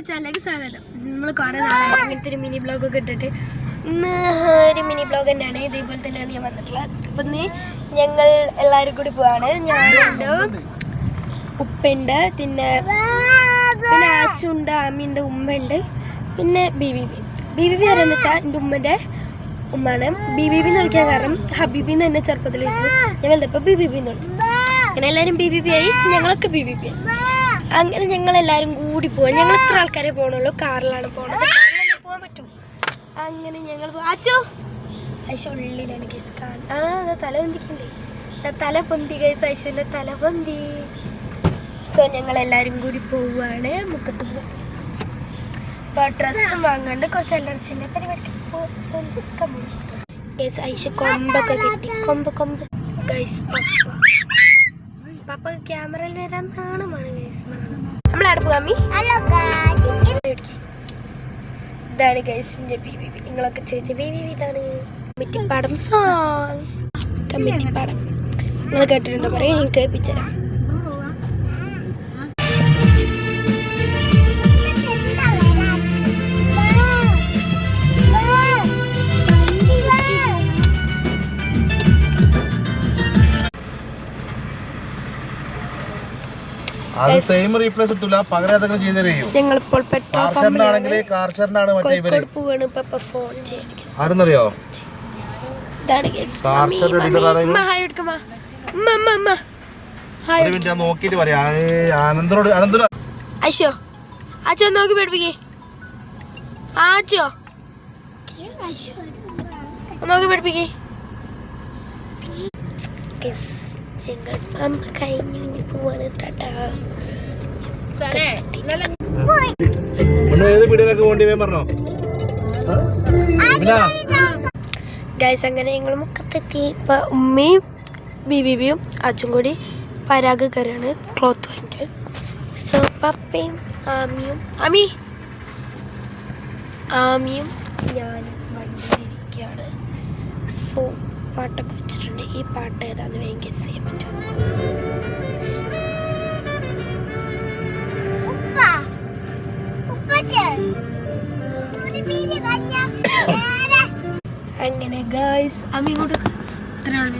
ചാനലിലേക്ക് സ്വാഗതം. നമ്മൾ കുറേ നാളായി അങ്ങനത്തെ ഒരു മിനി ബ്ലോഗൊക്കെ ഇട്ടിട്ട് ഇന്ന് ഒരു മിനി ബ്ലോഗ് തന്നെയാണ്. ഇതേപോലെ തന്നെയാണ് ഞാൻ വന്നിട്ടുള്ളത്. അപ്പം ഇന്ന് ഞങ്ങൾ എല്ലാവരും കൂടി പോവാണ്. ഞാനുണ്ട്, ഉപ്പുണ്ട്, പിന്നെ ആച്ചുണ്ട്, ആമിയുണ്ട്, ഉമ്മയുണ്ട്, പിന്നെ ബി ബി ആരെന്ന് വെച്ചാൽ എൻ്റെ ഉമ്മൻ്റെ ഉമ്മാണ്. ബി എന്ന് വിളിക്കാൻ കാരണം ഹബീബി എന്ന് എന്നെ ചെറുപ്പത്തിൽ വിളിച്ചു. ഞാൻ വലുതപ്പോൾ ബി എന്ന് വിളിച്ചു. അങ്ങനെ എല്ലാവരും ബി ആയി, ഞങ്ങളൊക്കെ ബി ആയി. അങ്ങനെ ഞങ്ങളെല്ലാവരും കൂടി പോവാം. ഞങ്ങൾ ഇത്ര ആൾക്കാരെ പോകണുള്ളൂ. കാറിലാണ് പോകണത്. കാറിലല്ലേ പോകാൻ പറ്റൂ. അങ്ങനെ ഞങ്ങൾ അച്ചോ ഉള്ളിലാണ് ഗൈസ് തല പൊന്തിക്കണ്ടേ. തല പൊന്തി ഗൈസ്, ഐശ്വര്യ തല പൊന്തി. സോ ഞങ്ങളെല്ലാവരും കൂടി പോവുകയാണ്. മുക്കത്ത് പോവാം. അപ്പോൾ ഡ്രസ്സും വാങ്ങാണ്ട് കുറച്ച് അല്ലറച്ചിൻ്റെ പരിപാടിക്ക് പോവാം. ഗൈസ് ഐശ്വ കൊമ്പൊക്കെ കിട്ടി. കൊമ്പ് ഗൈസ് പപ്പ ക്യാമറയിൽ വരാൻ നാണമാണ് ഗൈസ്, നാണം. നമ്മളവിടെ പോവാമി. ഇതാണ് ഗൈസിന്റെ ബി നിങ്ങളൊക്കെ ചോദിച്ച ബി ഇതാണ് കമ്മിറ്റിപ്പാടം സോങ്. കമ്മിറ്റിപ്പാടം നിങ്ങൾ കേട്ടിട്ടുണ്ടോ? പറയാം, ഞാൻ കേൾപ്പിച്ചുതരാം. അത് സെയിം റീപ്ലേസ് കിട്ടില്ല, പകരം അതൊക്കെ ചെയ്തു തരും. ഞങ്ങളിപ്പോൾ കാർച്ചറിനാണ് മറ്റേ ഇവര് ആരെന്നറിയോ? ഒരു മിനിറ്റ് നോക്കിട്ട് പറയാ. ആനന്ദനോട് അശോ അച്ഛൻ നോക്കി പഠിപ്പിക്കേ. ആച്ചോ നോക്കി പഠിപ്പിക്കേ. കഴിഞ്ഞു പോവാണ്. ടാറ്റാ. ഗൈസ് അങ്ങനെ ഞങ്ങൾ മുക്കത്തെത്തി. ഇപ്പൊ ഉമ്മയും ബിബിയും അച്ഛൻ കൂടി പരാഗ് കയറാണ് ക്ലോത്ത് വാങ്ങിട്ട്. സോ പപ്പയും ആമിയും ഞാനും വണ്ടിയിലിരിക്കുകയാണ്. സോ പാട്ടൊക്കെ വെച്ചിട്ടുണ്ട്. ഈ പാട്ട് ഏതാന്ന് വേഗം ഗസ് ചെയ്യാൻ പറ്റും. അങ്ങനെ ഗൈസ് അമ്മ ഇങ്ങോട്ട് ഇത്രയാണ്.